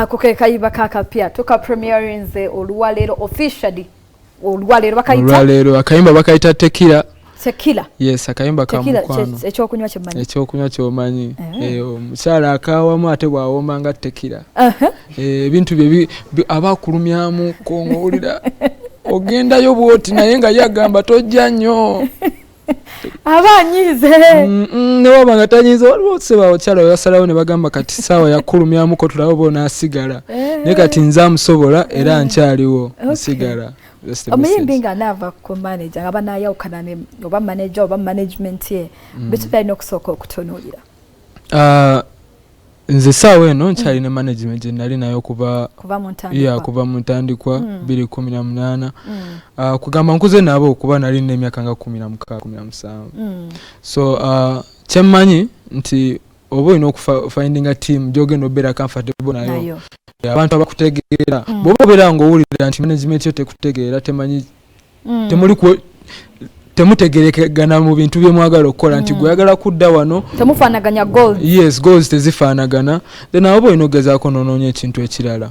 ako ke kayiba kakapya toka premiering nze oluwalero officially oluwalero bakayita oluwalero akayimba bakayita tekila. Yes, akayimba ka mukwano. Ekyokunywa ky'omanyi. Ekyokunywa ky'omanyi. Omukyala akaawamu ate bw'awoma nga tekila. Ebintu bye abakulumyamu kongowulira. Ogendayo bwoti naye nga yagamba tojja nnyo. Abanyize. Newaba nga tanyize waliwo seba okyala yasalawo ne bagamba kati sawa yakulumyamu ko tulabo bona asigala. Ne kati nzamusobola era nkyaliwo nsigala. Omuyimbi nga nava ku manager nga banayawukana ne oba manager oba management ye bitu byalina okusooka okutunuulira. Nze saawa eno nkyali ne management gye nali nayo kuva mu ntandikwa 2018. Kugamba nkuze nabo okuba nali n'emyaka nga 16-17. So kyemmanyi nti oba olina okufindinga team gy'ogenda obeera comfortable nayo. Abantu abakutegeera bw'oba obeera ng'owulira nti management yo tekutegeera temanyi temutegerekegana mu bintu bye mwagala okukola nti gweyagala kudda wano temufaanaganya goals. Yes, goals tezifaanagana. Then abo olina ogezaako n'onoonya ekintu ekirala.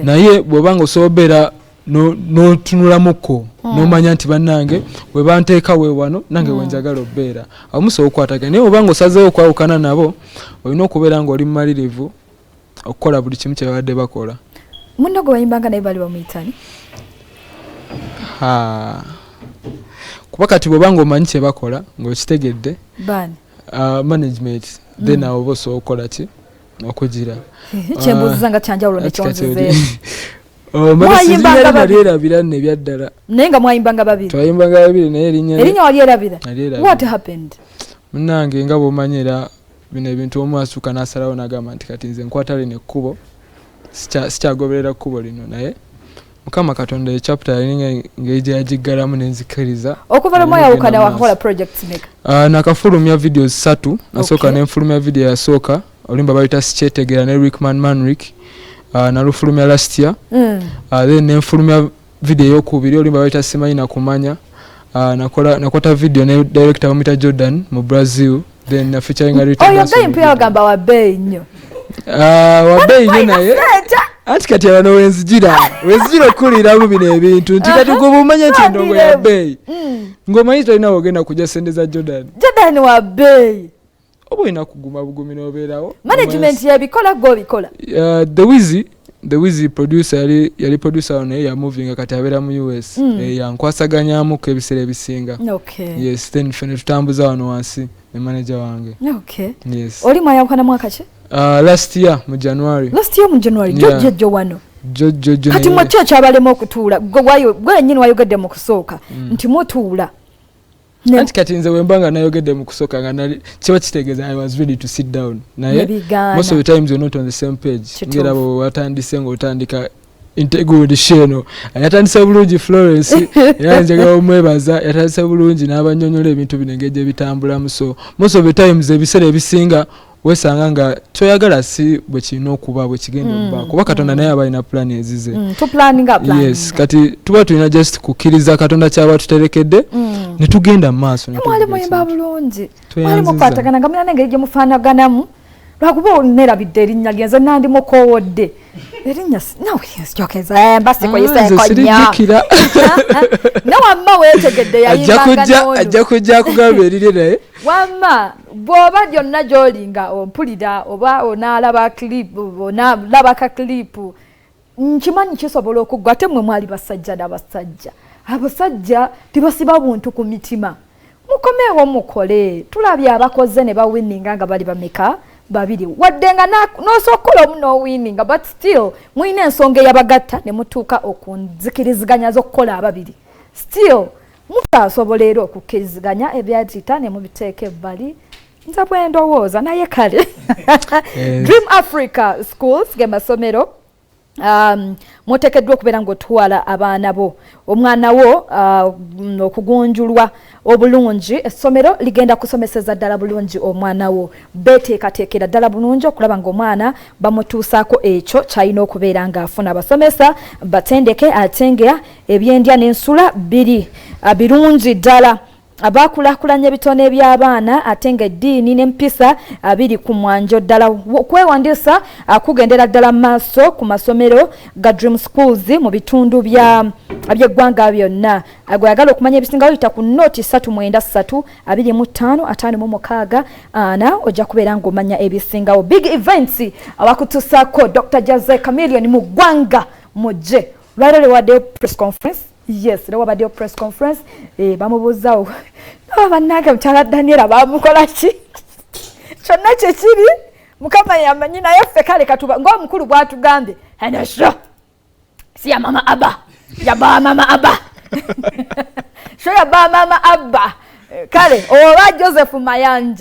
Naye bw'oba nga osobola n'otunulamuko n'omanya nti bannange bwe banteeka we wano nange wenjagala obeera amusobola okukwatagana. Naye bw'oba nga osazeewo okwawukana nabo olina okubeera ng'oli mumalirivu okukola buli kimu kye babadde bakola. Munno gwe wayimbanga naye bali bamuyitani? Kuba kati bw'oba ng'omanyi kye bakola ng'okitegedde management then awo osobola okukola ki okugira. Kyembuuziza nga kyanjawulo nekyonzizeewo. Mwayimba nalyerabira nne ebyaddala. Naye nga mwayimbanga babiri? Twayimbanga babiri naye erinnya walyerabira? What happened? Munnange nga bw'omanyi era bino ebintu omu asuuka n'asalawo n'agamba nti kati nze nkwata lino ekkubo sikyagoberera kkubo lino naye Mukama Katonda chapter yalinga ngeje yajiggalamu nenzikiriza. Okuva lwe mwayawukana wakola projects meka? Nakafulumya videos 3 nasooka n'enfulumya video yasooka olimba bayita Sikyetegera ne Rickman Manrick. Nalufulumya last year. Then nenfulumya video yokubiri olimba bayita Simanyi na kumanya. Nakwata video ne director Omuyimbi Jordan mu Brazil. Then na featuring a written. Yo mpya ogamba wabeyi nnyo. Wabeyi nnyo naye. Ati kati abano wenzijira kuliramu bino ebintu nti kati kubumanya nti ndongo ya beyi. Ngoma hii tolina ogenda kujja sente za Jordan wa beyi. Obo ina kuguma bugumi n'obeerawo. Management yabikola go bikola. The Wizzy producer yali producer on ya moving kati abeera mu US. Yankwasaganyaamu ko ebiseera ebisinga. Yes, then fene tutambuza wano wansi ne manager wange. Yes. Oli mwayawukana mwaka ki? Last year mu January. Jojo wano. Jojo. Kati mu church abalema okutuula. Gwe nyini wayogedde mu kusooka. Nti mutuula. Anti kati nze wembanga nayogedde mu kusooka nga nali kiba kitegeeza I was ready to sit down. Naye most of the times you're not on the same page. Ngira bo watandise ng'otandika Integrity Sheno. Yatandise bulungi Florence. Yanjagala omwebaza. Yatandise bulungi n'abanyonyola ebintu binengeje bitambulamu. So most of the times ebiseera ebisinga wesanga nga toyagala si bwe kirina okuba bwe kigenda okuba kuba Katonda naye aba alina plan ezize. Yes, kati tuba tulina just kukkiriza Katonda kyaba tuterekedde ne tugenda mu maaso. Mwali muyimba bulungi. Mwali mukwatagana nga mulina engeri gye mufaanaganamu. Lwakuba olinerabidde erinnya genze nandi mukowodde. Erinnya nawe yokeza mbase kwa konya. Nawamma weetegedde yayimbanga ajja kujja kugamba erire naye. Wamma bw'oba gyonna gy'olinga ompulira oba onaalaba ka clip nkimanyi kisobola okuggwa ate mmwe mwali basajja n'abasajja. Abasajja tebasiba buntu ku mitima. Mukomeewo mukole. Tulabye abakoze ne bawinninga nga bali bameka babiri. Wadde nga n'osookola omu n'owinninga but still muyina ensonga eyabagatta ne mutuuka okunzikiriziganya z'okukola ababiri. Still mutasobola era okukkiriziganya ebyayita ne mubiteeka ebbali. Nza bwe ndowooza naye kale. Dream Africa Schools ge masomero muteekeddwa okubeera ng'otwala abaana bo omwana wo okugunjulwa obulungi. Essomero ligenda kusomeseza ddala bulungi omwana wo. Beteekateekera ddala bulungi okulaba ng'omwana bamutuusaako ekyo kyalina okubeera ng'afuna. Abasomesa batendeke ate nga ebyendya n'ensula biri birungi ddala. abakulakulanya ebitone by'abaana ate nga eddiini n'empisa abiri ku mwanjo ddala okwewandiisa kugendera ddala maaso ku masomero ga Dream Schools mu bitundu by'eggwanga byonna. Gwe yagala okumanya ebisingawo yita ku nooti 3932556 ojja kubeera ng'omanya ebisingawo. Big events abakutusaako Dr. Jazzy Chameleone mu ggwanga mujje lwaliro lewaddeyo press conference. Yes, lewa badio press conference bamubuzawo bannange mutala Daniela bamukola ki kyonna kyekiri mukama yamanyi naye ffe kale katuba ng'omukulu bw'atugambye enasho si ya mama Abba ya ba mama Abba sho ya ba mama Abba kale oba Joseph Mayanja